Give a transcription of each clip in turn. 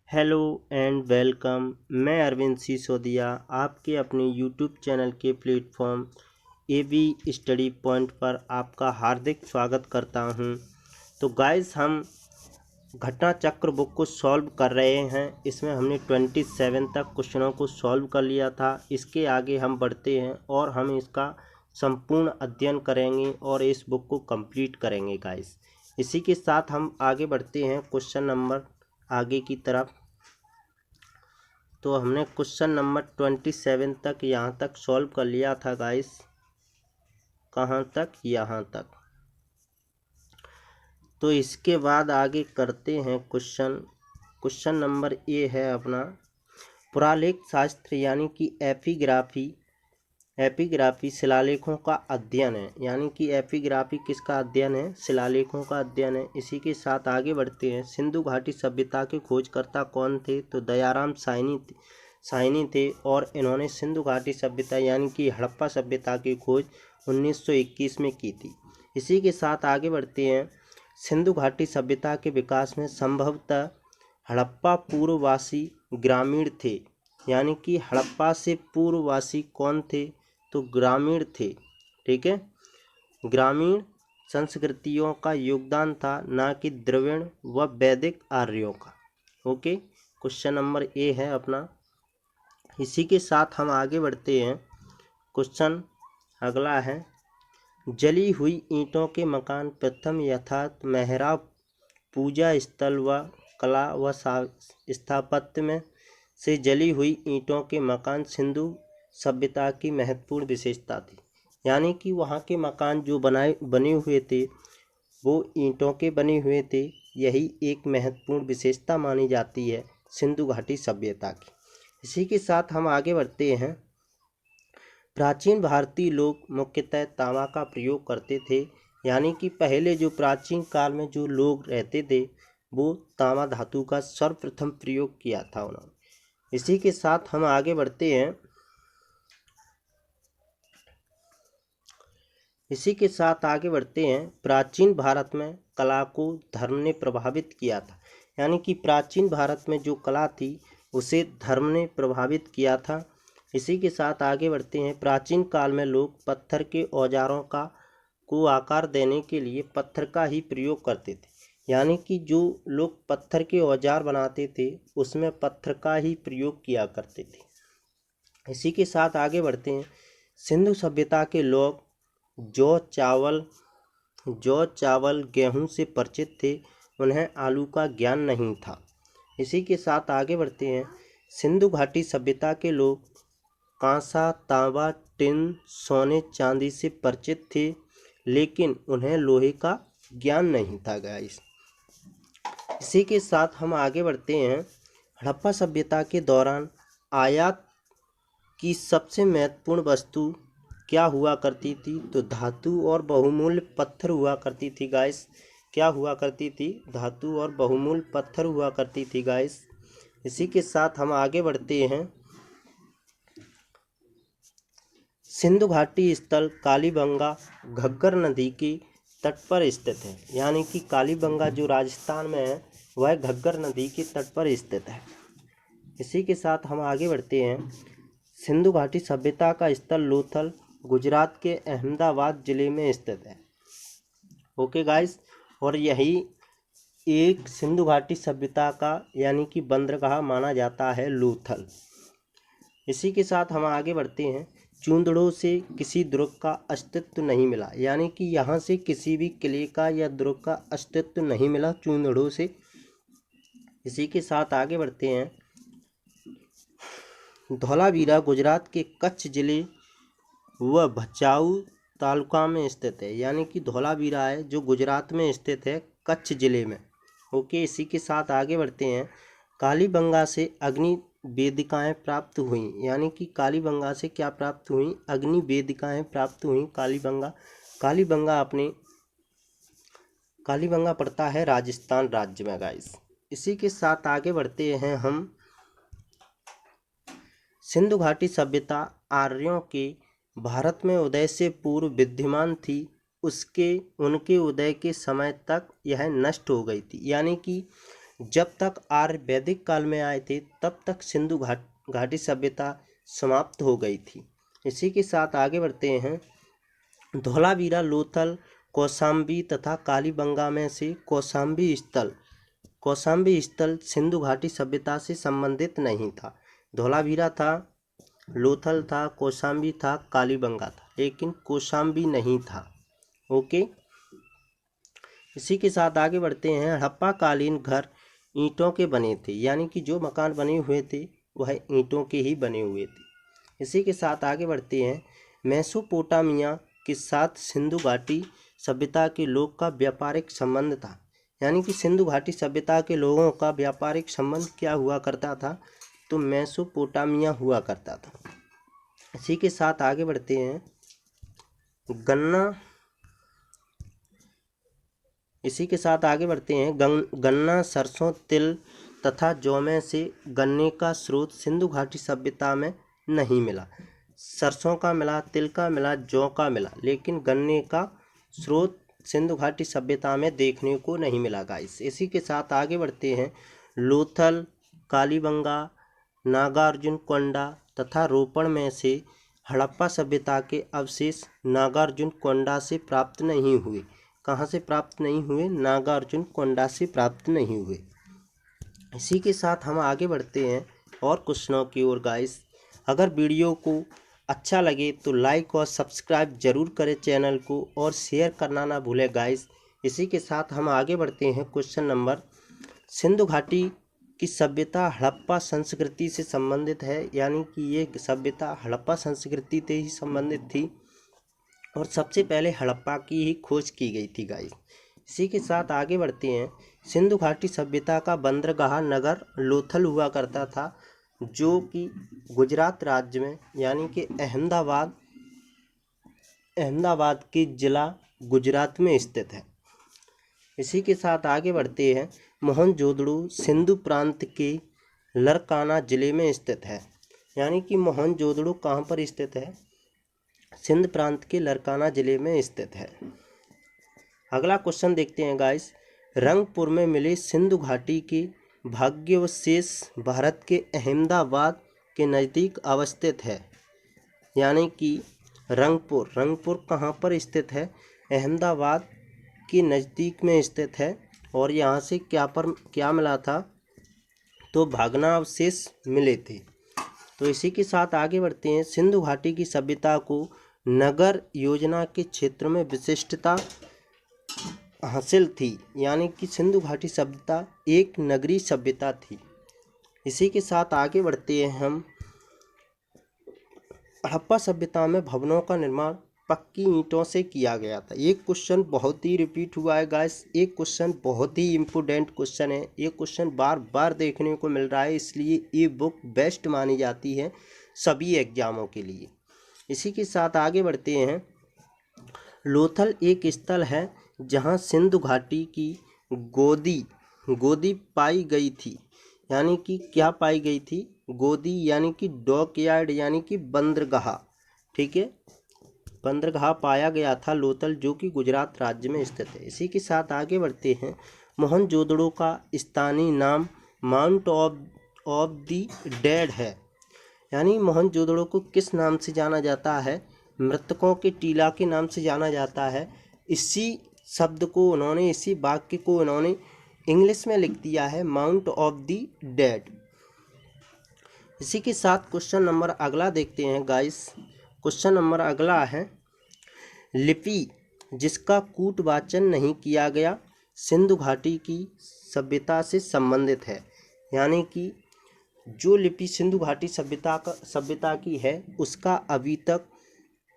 Hello and welcome. मैं अरविंद सिसोदिया आपके अपने यूट्यूब चैनल के प्लेटफॉर्म एबी स्टडी पॉइंट पर आपका हार्दिक स्वागत करता हूं। तो गाइस, हम घटना चक्र बुक को सॉल्व कर रहे हैं। इसमें हमने 27 तक क्वेश्चनों को सॉल्व कर लिया था। इसके आगे हम बढ़ते हैं और हम इसका संपूर्ण अध्ययन करेंगे और इस बुक को कंप्लीट करेंगे गाइस। इसी के साथ हम आगे बढ़ते हैं क्वेश्चन नंबर आगे की तरफ। तो हमने क्वेश्चन नंबर 27 तक यहाँ तक सॉल्व कर लिया था गाइस। कहाँ तक? यहाँ तक। तो इसके बाद आगे करते हैं क्वेश्चन नंबर ए है अपना पुरालेख शास्त्र यानी कि एपिग्राफी शिलालेखों का अध्ययन है। यानी कि एपिग्राफी किसका अध्ययन है? शिलालेखों का अध्ययन है। इसी के साथ आगे बढ़ते हैं। सिंधु घाटी सभ्यता के खोजकर्ता कौन थे? तो दयाराम साहनी थे और इन्होंने सिंधु घाटी सभ्यता यानी कि हड़प्पा सभ्यता की खोज 1921 में की थी। इसी के साथ आगे बढ़ते हैं। सिंधु घाटी सभ्यता के विकास में संभवतः हड़प्पा पूर्ववासी ग्रामीण थे। यानी कि हड़प्पा से पूर्ववासी कौन थे? तो ग्रामीण थे। ठीक है, ग्रामीण संस्कृतियों का योगदान था, ना कि द्रविड़ व वैदिक आर्यों का। ओके, क्वेश्चन नंबर ए है अपना। इसी के साथ हम आगे बढ़ते हैं। क्वेश्चन अगला है जली हुई ईंटों के मकान प्रथम यथार्थ मेहराब पूजा स्थल व कला व स्थापत्य में से जली हुई ईंटों के मकान सिंधु सभ्यता की महत्वपूर्ण विशेषता थी। यानी कि वहाँ के मकान जो बने हुए थे वो ईंटों के बने हुए थे। यही एक महत्वपूर्ण विशेषता मानी जाती है सिंधु घाटी सभ्यता की। इसी के साथ हम आगे बढ़ते हैं। प्राचीन भारतीय लोग मुख्यतः तांबा का प्रयोग करते थे। यानी कि पहले जो प्राचीन काल में जो लोग रहते थे वो तांबा धातु का सर्वप्रथम प्रयोग किया था उन्होंने। इसी के साथ हम आगे बढ़ते हैं। प्राचीन भारत में कला को धर्म ने प्रभावित किया था। यानी कि प्राचीन भारत में जो कला थी उसे धर्म ने प्रभावित किया था। इसी के साथ आगे बढ़ते हैं। प्राचीन काल में लोग पत्थर के औजारों को आकार देने के लिए पत्थर का ही प्रयोग करते थे। यानी कि जो लोग पत्थर के औजार बनाते थे उसमें पत्थर का ही प्रयोग किया करते थे। इसी के साथ आगे बढ़ते हैं। सिंधु सभ्यता के लोग जौ चावल गेहूं से परिचित थे। उन्हें आलू का ज्ञान नहीं था। इसी के साथ आगे बढ़ते हैं। सिंधु घाटी सभ्यता के लोग कांसा तांबा टिन सोने चांदी से परिचित थे, लेकिन उन्हें लोहे का ज्ञान नहीं था गाइस। इसी के साथ हम आगे बढ़ते हैं। हड़प्पा सभ्यता के दौरान आयात की सबसे महत्वपूर्ण वस्तु क्या हुआ करती थी? तो धातु और बहुमूल्य पत्थर हुआ करती थी गाइस। क्या हुआ करती थी? धातु और बहुमूल्य पत्थर हुआ करती थी गाइस। इसी के साथ हम आगे बढ़ते हैं। सिंधु घाटी स्थल कालीबंगा घग्गर नदी के तट पर स्थित है। यानी कि कालीबंगा जो राजस्थान में है वह घग्गर नदी के तट पर स्थित है। इसी के साथ हम आगे बढ़ते हैं। सिंधु घाटी सभ्यता का स्थल लोथल गुजरात के अहमदाबाद जिले में स्थित है। ओके गाइस, और यही एक सिंधु घाटी सभ्यता का यानी कि बंदरगाह माना जाता है लोथल। इसी के साथ हम आगे बढ़ते हैं। चूंदड़ों से किसी दुर्ग का अस्तित्व नहीं मिला। यानी कि यहाँ से किसी भी किले का या दुर्ग का अस्तित्व नहीं मिला चूंदड़ों से। इसी के साथ आगे बढ़ते हैं। धौलावीरा गुजरात के कच्छ जिले व भचाऊ तालुका में स्थित है। यानी कि धौलावीरा है जो गुजरात में स्थित है कच्छ जिले में। ओके, इसी के साथ आगे बढ़ते हैं। कालीबंगा से अग्नि वेदिकाएँ प्राप्त हुई। यानी कि कालीबंगा से क्या प्राप्त हुई? अग्नि वेदिकाएँ प्राप्त हुई। कालीबंगा पड़ता है राजस्थान राज्य में गाइस। इसी के साथ आगे बढ़ते हैं हम। सिंधु घाटी सभ्यता आर्यों के भारत में उदय से पूर्व विद्यमान थी। उनके उदय के समय तक यह नष्ट हो गई थी। यानी कि जब तक आर्य वैदिक काल में आए थे तब तक सिंधु घाटी सभ्यता समाप्त हो गई थी। इसी के साथ आगे बढ़ते हैं। धोलावीरा, लोथल, कौशाम्बी तथा कालीबंगा में से कौशाम्बी स्थल सिंधु घाटी सभ्यता से संबंधित नहीं था। धोलावीरा था, लोथल था, कौशाम्बी था, कालीबंगा था, लेकिन कौशाम्बी नहीं था। ओके, इसी के साथ आगे बढ़ते हैं। हड़प्पा कालीन घर ईंटों के बने थे, यानी कि जो मकान बने हुए थे वह ईंटों के ही बने हुए थे। इसी के साथ आगे बढ़ते हैं। मेसोपोटामिया के साथ सिंधु घाटी सभ्यता के लोग का व्यापारिक संबंध था, यानी कि सिंधु घाटी सभ्यता के लोगों का व्यापारिक संबंध क्या हुआ करता था, तो मेसोपोटामिया हुआ करता था। इसी के साथ आगे बढ़ते हैं। गन्ना, सरसों, तिल तथा जौ में से गन्ने का स्रोत सिंधु घाटी सभ्यता में नहीं मिला। सरसों का मिला, तिल का मिला, जौ का मिला, लेकिन गन्ने का स्रोत सिंधु घाटी सभ्यता में देखने को नहीं मिला गाइस। इसी के साथ आगे बढ़ते हैं। लोथल, कालीबंगा, नागार्जुनकोंडा तथा रोपड़ में से हड़प्पा सभ्यता के अवशेष नागार्जुनकोंडा से प्राप्त नहीं हुए। कहाँ से प्राप्त नहीं हुए? नागार्जुनकोंडा से प्राप्त नहीं हुए। इसी के साथ हम आगे बढ़ते हैं और क्वेश्चनों की ओर गाइस। अगर वीडियो को अच्छा लगे तो लाइक और सब्सक्राइब जरूर करें चैनल को, और शेयर करना ना भूलें गाइस। इसी के साथ हम आगे बढ़ते हैं। क्वेश्चन नंबर, सिंधु घाटी की सभ्यता हड़प्पा संस्कृति से संबंधित है, यानी कि ये सभ्यता हड़प्पा संस्कृति से ही संबंधित थी और सबसे पहले हड़प्पा की ही खोज की गई थी गाइस। इसी के साथ आगे बढ़ते हैं। सिंधु घाटी सभ्यता का बंदरगाह नगर लोथल हुआ करता था, जो कि गुजरात राज्य में, यानी कि अहमदाबाद के जिला गुजरात में स्थित है। इसी के साथ आगे बढ़ते हैं। मोहनजोदड़ो सिंधु प्रांत के लरकाना जिले में स्थित है, यानी कि मोहनजोदड़ो कहाँ पर स्थित है? सिंध प्रांत के लरकाना जिले में स्थित है। अगला क्वेश्चन देखते हैं गाइस। रंगपुर में मिले सिंधु घाटी के भाग्यावशेष भारत के अहमदाबाद के नज़दीक अवस्थित है, यानी कि रंगपुर कहाँ पर स्थित है? अहमदाबाद के नज़दीक में स्थित है। और यहाँ से क्या मिला था? तो भग्नावशेष मिले थे। तो इसी के साथ आगे बढ़ते हैं। सिंधु घाटी की सभ्यता को नगर योजना के क्षेत्र में विशिष्टता हासिल थी, यानी कि सिंधु घाटी सभ्यता एक नगरीय सभ्यता थी। इसी के साथ आगे बढ़ते हैं हम। हड़प्पा सभ्यता में भवनों का निर्माण पक्की ईंटों से किया गया था। ये क्वेश्चन बहुत ही रिपीट हुआ है गाइस। एक क्वेश्चन बहुत ही इम्पोर्टेंट क्वेश्चन है। ये क्वेश्चन बार बार देखने को मिल रहा है, इसलिए ये बुक बेस्ट मानी जाती है सभी एग्जामों के लिए। इसी के साथ आगे बढ़ते हैं। लोथल एक स्थल है जहाँ सिंधु घाटी की गोदी पाई गई थी, यानी कि क्या पाई गई थी? गोदी, यानी कि डॉकयार्ड, यानी कि बंदरगाह। ठीक है, बंदरगाह पाया गया था लोथल, जो कि गुजरात राज्य में स्थित है। इसी के साथ आगे बढ़ते हैं। मोहनजोदड़ो का स्थानीय नाम माउंट ऑफ द डेड है, यानी मोहनजोदड़ो को किस नाम से जाना जाता है? मृतकों के टीला के नाम से जाना जाता है। इसी वाक्य को उन्होंने इंग्लिश में लिख दिया है, माउंट ऑफ द डेड। इसी के साथ क्वेश्चन नंबर अगला देखते हैं गाइस। क्वेश्चन नंबर अगला है, लिपि जिसका कूटवाचन नहीं किया गया सिंधु घाटी की सभ्यता से संबंधित है, यानी कि जो लिपि सिंधु घाटी सभ्यता की है उसका अभी तक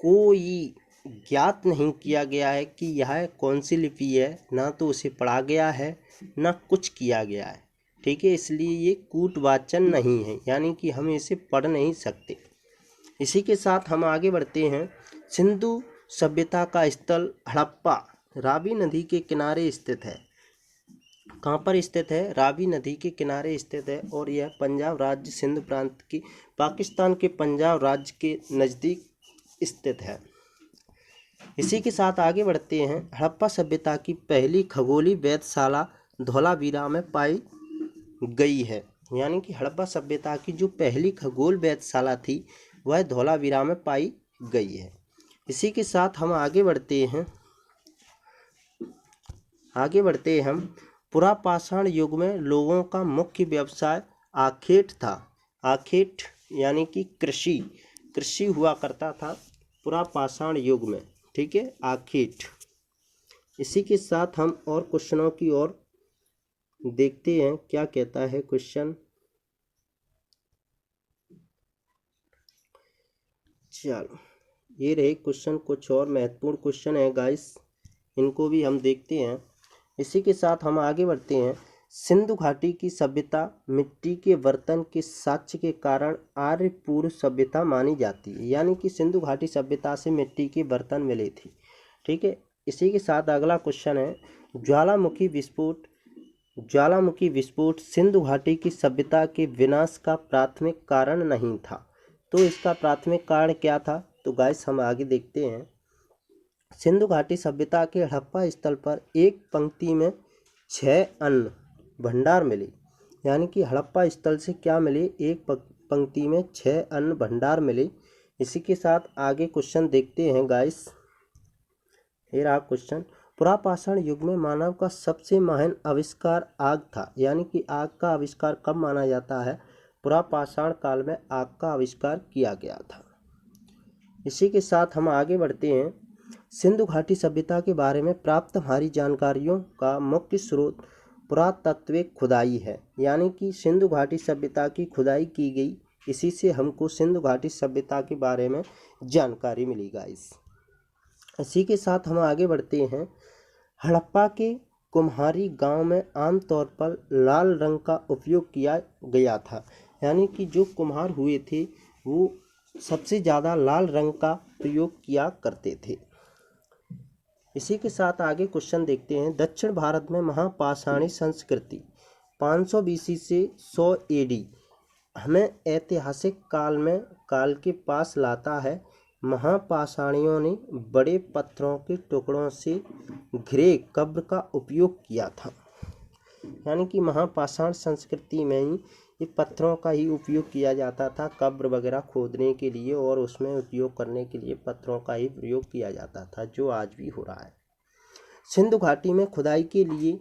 कोई ज्ञात नहीं किया गया है कि यह कौन सी लिपि है। ना तो उसे पढ़ा गया है, ना कुछ किया गया है। ठीक है, इसलिए ये कूटवाचन नहीं है, यानी कि हम इसे पढ़ नहीं सकते। इसी के साथ हम आगे बढ़ते हैं। सिंधु सभ्यता का स्थल हड़प्पा रावी नदी के किनारे स्थित है। कहाँ पर स्थित है? रावी नदी के किनारे स्थित है, और यह पंजाब राज्य सिंध प्रांत की पाकिस्तान के पंजाब राज्य के नज़दीक स्थित है। इसी के साथ आगे बढ़ते हैं। हड़प्पा सभ्यता की पहली खगोलीय वेधशाला धोलावीरा में पाई गई है। यानी कि हड़प्पा सभ्यता की जो पहली खगोल वेधशाला थी वह धौलावीरा में पाई गई है। इसी के साथ हम आगे बढ़ते हैं। हम पुरापाषाण युग में लोगों का मुख्य व्यवसाय आखेट था। आखेट यानी कि कृषि हुआ करता था पुरापाषाण युग में। ठीक है, आखेट। इसी के साथ हम और क्वेश्चनों की ओर देखते हैं क्या कहता है क्वेश्चन। चलो, ये रहे क्वेश्चन। कुछ और महत्वपूर्ण क्वेश्चन है गाइस, इनको भी हम देखते हैं। इसी के साथ हम आगे बढ़ते हैं। सिंधु घाटी की सभ्यता मिट्टी के बर्तन के साक्ष्य के कारण आर्य पूर्व सभ्यता मानी जाती है। यानी कि सिंधु घाटी सभ्यता से मिट्टी के बर्तन मिले थे। ठीक है। इसी के साथ अगला क्वेश्चन है, ज्वालामुखी विस्फोट सिंधु घाटी की सभ्यता के विनाश का प्राथमिक कारण नहीं था। तो इसका प्राथमिक कारण क्या था? तो गाइस हम आगे देखते हैं। सिंधु घाटी सभ्यता के हड़प्पा स्थल पर एक पंक्ति में 6 अन्न भंडार मिले। यानी कि हड़प्पा स्थल से क्या मिले? एक पंक्ति में 6 अन्न भंडार मिले। इसी के साथ आगे क्वेश्चन देखते हैं गाइस। ये रहा क्वेश्चन। पुरापाषाण युग में मानव का सबसे महान आविष्कार आग था। यानी कि आग का आविष्कार कब माना जाता है? पुरापाषाण काल में आग का आविष्कार किया गया था। इसी के साथ हम आगे बढ़ते हैं। सिंधु घाटी सभ्यता के बारे में प्राप्त हमारी जानकारियों का मुख्य स्रोत पुरातत्विक खुदाई है। यानी कि सिंधु घाटी सभ्यता की खुदाई की गई, इसी से हमको सिंधु घाटी सभ्यता के बारे में जानकारी मिली गाइस। इसी के साथ हम आगे बढ़ते हैं। हड़प्पा के कुम्हारी गांव में आमतौर पर लाल रंग का उपयोग किया गया था। यानी कि जो कुम्हार हुए थे वो सबसे ज़्यादा लाल रंग का प्रयोग किया करते थे। इसी के साथ आगे क्वेश्चन देखते हैं। दक्षिण भारत में महापाषाणी संस्कृति 500 BC से 100 AD हमें ऐतिहासिक काल के पास लाता है। महापाषाणियों ने बड़े पत्थरों के टुकड़ों से घिरे कब्र का उपयोग किया था। यानी कि महापाषाण संस्कृति में ही ये पत्थरों का ही उपयोग किया जाता था कब्र वगैरह खोदने के लिए, और उसमें उपयोग करने के लिए पत्थरों का ही प्रयोग किया जाता था, जो आज भी हो रहा है। सिंधु घाटी में खुदाई के लिए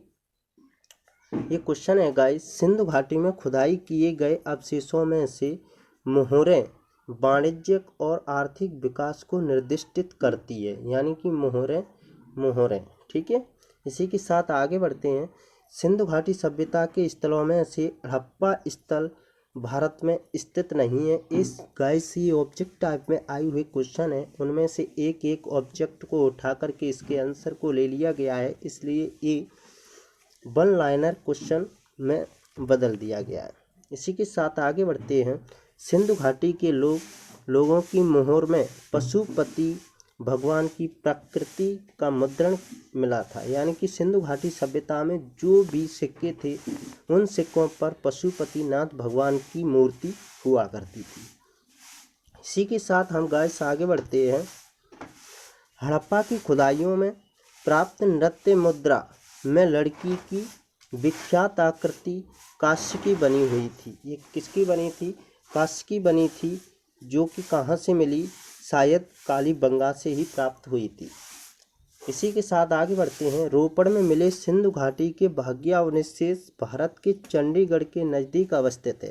ये क्वेश्चन है गाइस। सिंधु घाटी में खुदाई किए गए अवशेषों में से मोहरें वाणिज्यिक और आर्थिक विकास को निर्दिष्टित करती है। यानी कि मोहरें। ठीक है। इसी के साथ आगे बढ़ते हैं। सिंधु घाटी सभ्यता के स्थलों में से हड़प्पा स्थल भारत में स्थित नहीं है। इस गाइस ये ऑब्जेक्ट टाइप में आई हुई क्वेश्चन है, उनमें से एक एक ऑब्जेक्ट को उठा करके इसके आंसर को ले लिया गया है, इसलिए ये 1 लाइनर क्वेश्चन में बदल दिया गया है। इसी के साथ आगे बढ़ते हैं। सिंधु घाटी के लोगों की मोहर में पशुपति भगवान की प्रकृति का मुद्रण मिला था। यानी कि सिंधु घाटी सभ्यता में जो भी सिक्के थे उन सिक्कों पर पशुपतिनाथ भगवान की मूर्ति हुआ करती थी। इसी के साथ हम गाइस आगे बढ़ते हैं। हड़प्पा की खुदाइयों में प्राप्त नृत्य मुद्रा में लड़की की विख्यात आकृति कांस्य की बनी हुई थी। ये किसकी बनी थी? कांस्य की बनी थी, जो कि कहाँ से मिली? शायद कालीबंगा से ही प्राप्त हुई थी। इसी के साथ आगे बढ़ते हैं। रोपड़ में मिले सिंधु घाटी के भाग्यावशेष भारत के चंडीगढ़ के नज़दीक अवस्थित है।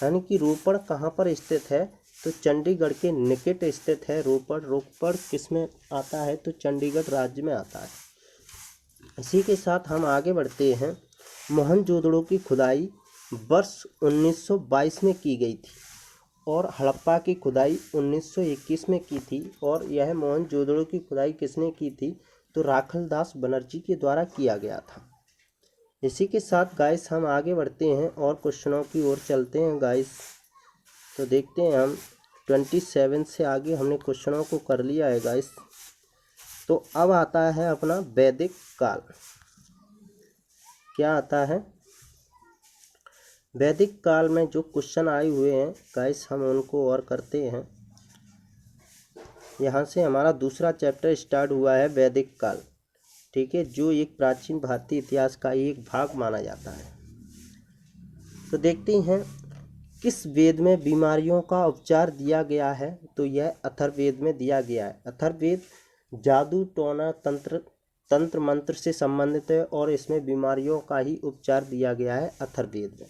यानी कि रोपड़ कहाँ पर स्थित है? तो चंडीगढ़ के निकट स्थित है रोपड़ किस में आता है? तो चंडीगढ़ राज्य में आता है। इसी के साथ हम आगे बढ़ते हैं। मोहनजोदड़ो की खुदाई वर्ष 1922 में की गई थी और हड़प्पा की खुदाई 1921 में की थी। और यह मोहनजोदड़ो की खुदाई किसने की थी? तो राखलदास बनर्जी के द्वारा किया गया था। इसी के साथ गाइस हम आगे बढ़ते हैं और क्वेश्चनों की ओर चलते हैं गाइस। तो देखते हैं हम 27 से आगे हमने क्वेश्चनों को कर लिया है गाइस। तो अब आता है अपना वैदिक काल। क्या आता है? वैदिक काल में जो क्वेश्चन आए हुए हैं गाइस हम उनको और करते हैं। यहाँ से हमारा दूसरा चैप्टर स्टार्ट हुआ है, वैदिक काल। ठीक है, जो एक प्राचीन भारतीय इतिहास का एक भाग माना जाता है। तो देखते हैं किस वेद में बीमारियों का उपचार दिया गया है, तो यह अथर्ववेद में दिया गया है। अथर्ववेद जादू टोना तंत्र मंत्र से संबंधित है और इसमें बीमारियों का ही उपचार दिया गया है अथर्ववेद में।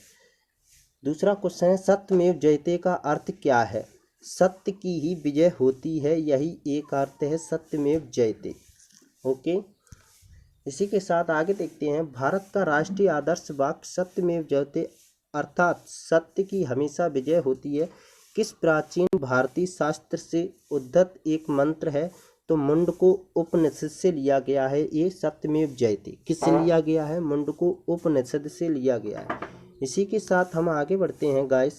दूसरा क्वेश्चन है सत्यमेव जयते का अर्थ क्या है? सत्य की ही विजय होती है, यही एक अर्थ है सत्यमेव जयते। ओके, इसी के साथ आगे देखते हैं भारत का राष्ट्रीय आदर्श वाक्य सत्यमेव जयते अर्थात सत्य की हमेशा विजय होती है किस प्राचीन भारतीय शास्त्र से उद्धत एक मंत्र है? तो मुंडको उपनिषद से लिया गया है ये सत्यमेव जयते। किससे लिया गया है? मुंडको उपनिषद से लिया गया है। इसी के साथ हम आगे बढ़ते हैं गाइस।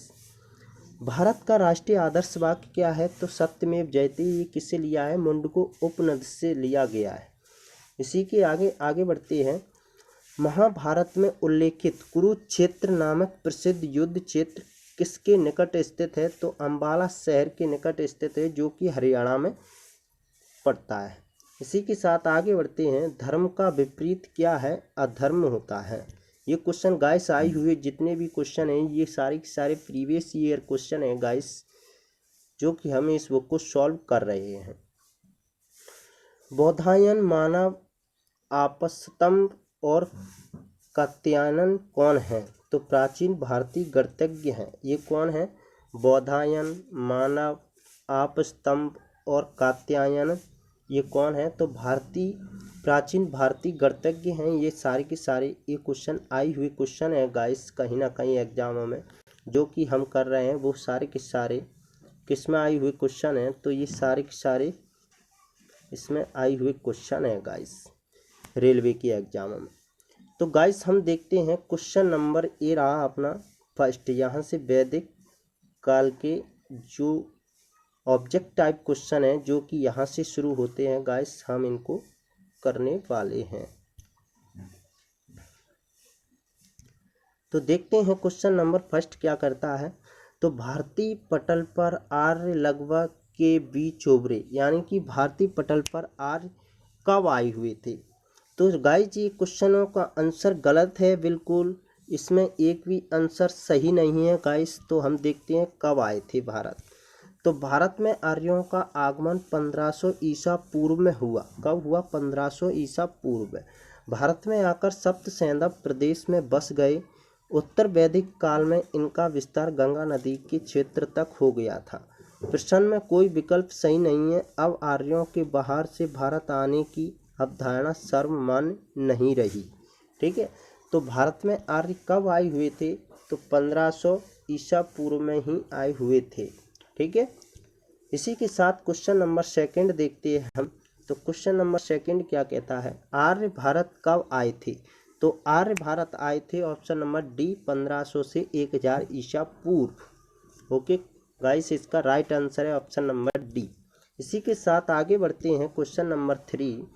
भारत का राष्ट्रीय आदर्श वाक्य क्या है? तो सत्यमेव जयते। ये किससे लिया है? मुंडको उपनिषद से लिया गया है। इसी के आगे बढ़ते हैं। महाभारत में उल्लेखित कुरुक्षेत्र नामक प्रसिद्ध युद्ध क्षेत्र किसके निकट स्थित है? तो अंबाला शहर के निकट स्थित है, जो कि हरियाणा में पड़ता है। इसी के साथ आगे बढ़ते हैं। धर्म का विपरीत क्या है? अधर्म होता है। ये क्वेश्चन गाइस आई हुए जितने भी क्वेश्चन हैं ये सारे के सारे प्रीवियस ईयर क्वेश्चन हैं गाइस, जो कि हम इस बुक को सॉल्व कर रहे हैं। बौधायन मानव आपस्तंभ और कात्यायन कौन है? तो प्राचीन भारतीय गणितज्ञ हैं। ये कौन है? बौधायन, मानव आपस्तंभ और कात्यायन, ये कौन है? तो प्राचीन भारतीय गणितज्ञ हैं। ये सारे के सारे ये क्वेश्चन आई हुए क्वेश्चन है गाइस, कहीं ना कहीं एग्जामों में जो कि हम कर रहे हैं वो सारे के सारे किस में आई हुए क्वेश्चन हैं? तो ये सारे के सारे इसमें आई हुए क्वेश्चन है गाइस रेलवे के एग्जामों में। तो गाइस हम देखते हैं क्वेश्चन नंबर ए रहा अपना फर्स्ट। यहाँ से वैदिक काल के जो ऑब्जेक्ट टाइप क्वेश्चन है जो कि यहाँ से शुरू होते हैं गाइस, हम इनको करने वाले हैं। तो देखते हैं क्वेश्चन नंबर फर्स्ट क्या करता है। तो भारतीय पटल पर आर्य लगभग के बीच उभरे, यानी कि भारतीय पटल पर आर्य कब आए हुए थे? तो गाइस ये क्वेश्चनों का आंसर गलत है बिल्कुल, इसमें एक भी आंसर सही नहीं है गाइस। तो हम देखते हैं कब आए थे भारत। तो भारत में आर्यों का आगमन 1500 ईसा पूर्व में हुआ। कब हुआ? 1500 ईसा पूर्व में। भारत में आकर सप्त सैंधव प्रदेश में बस गए। उत्तर वैदिक काल में इनका विस्तार गंगा नदी के क्षेत्र तक हो गया था। प्रश्न में कोई विकल्प सही नहीं है। अब आर्यों के बाहर से भारत आने की अवधारणा सर्वमान्य नहीं रही। ठीक है, तो भारत में आर्य कब आए हुए थे? तो 1500 ईसा पूर्व में ही आए हुए थे। ठीक है, इसी के साथ क्वेश्चन नंबर सेकंड देखते हैं हम। तो क्वेश्चन नंबर सेकंड क्या कहता है? आर्य भारत कब आए थे? तो आर्य भारत आए थे ऑप्शन नंबर डी 1500 से 1000 ईसा पूर्व। ओके गाइस, इसका राइट आंसर है ऑप्शन नंबर डी। इसी के साथ आगे बढ़ते हैं क्वेश्चन नंबर 3।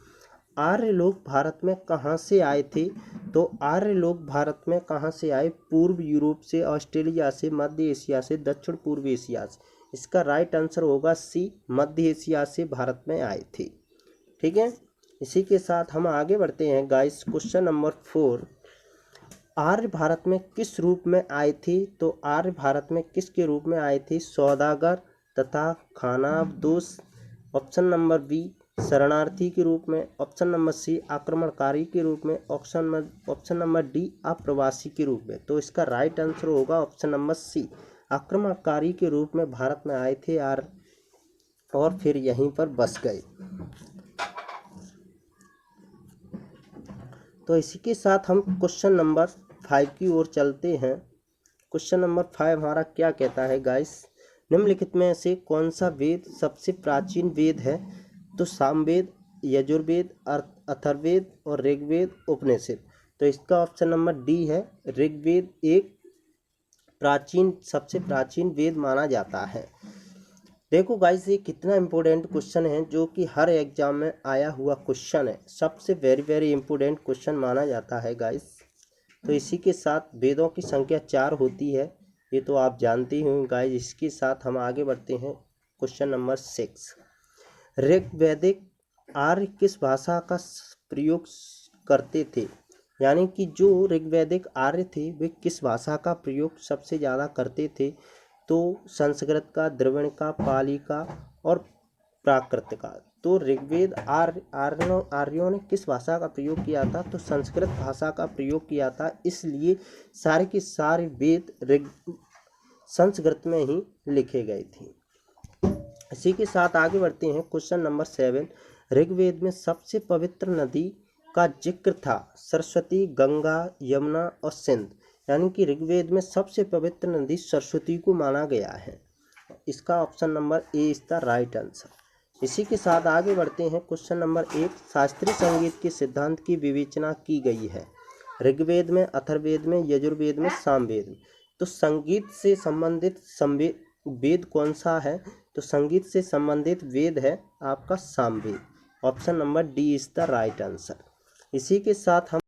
आर्य लोग भारत में कहाँ से आए थे? तो आर्य लोग भारत में कहाँ से आए? पूर्व यूरोप से, ऑस्ट्रेलिया से, मध्य एशिया से, दक्षिण पूर्व एशिया से। इसका राइट आंसर होगा सी, मध्य एशिया से भारत में आए थे। ठीक है, इसी के साथ हम आगे बढ़ते हैं गाइस। Question number 4। आर्य भारत में किस रूप में आए थे? तो आर्य भारत में किसके रूप में आए थे? सौदागर तथा खानाबदोश। ऑप्शन नंबर बी शरणार्थी के रूप में। ऑप्शन नंबर सी आक्रमणकारी के रूप में। ऑप्शन नंबर डी अप्रवासी के रूप में। तो इसका राइट आंसर होगा ऑप्शन नंबर सी, आक्रमणकारी के रूप में भारत में आए थे और फिर यहीं पर बस गए। तो इसी के साथ हम क्वेश्चन नंबर 5 की ओर चलते हैं। क्वेश्चन नंबर 5 हमारा क्या कहता है गाइस? निम्नलिखित में से कौन सा वेद सबसे प्राचीन वेद है? तो सामवेद, यजुर्वेद, अथर्ववेद और ऋग्वेद, उपनिषद। तो इसका ऑप्शन नंबर डी है, ऋग्वेद एक सबसे प्राचीन वेद माना जाता है। देखो गाइस ये कितना इम्पोर्टेंट क्वेश्चन है, जो कि हर एग्जाम में आया हुआ क्वेश्चन है, सबसे वेरी वेरी इम्पोर्टेंट क्वेश्चन माना जाता है गाइस। तो इसी के साथ वेदों की संख्या 4 होती है, ये तो आप जानते ही होंगे गाइस। इसके साथ हम आगे बढ़ते हैं क्वेश्चन नंबर 6। ऋग्वैदिक आर्य किस भाषा का प्रयोग करते थे? यानी कि जो ऋग्वैदिक आर्य थे वे किस भाषा का प्रयोग सबसे ज़्यादा करते थे, तो संस्कृत का, द्रविड़ का, पाली का और प्राकृत का। तो ऋग्वेद आर्यों ने किस भाषा का प्रयोग किया था, तो संस्कृत भाषा का प्रयोग किया था, इसलिए सारे के सारे वेद संस्कृत में ही लिखे गए थे। इसी के साथ आगे बढ़ते हैं। क्वेश्चन नंबर 7, ऋग्वेद में सबसे पवित्र नदी का जिक्र था सरस्वती, गंगा, यमुना और सिंध, यानी कि ऋग्वेद में सबसे पवित्र नदी सरस्वती को माना गया है। इसका option number A is the right answer. इसी के साथ आगे बढ़ते हैं। क्वेश्चन नंबर 8, शास्त्रीय संगीत के सिद्धांत की विवेचना की गई है ऋग्वेद में, अथर्ववेद में, यजुर्वेद में, सामवेद में। तो संगीत से संबंधित वेद कौन सा है, तो संगीत से संबंधित वेद है आपका Samaveda. Option number D is the right answer. इसी के साथ हम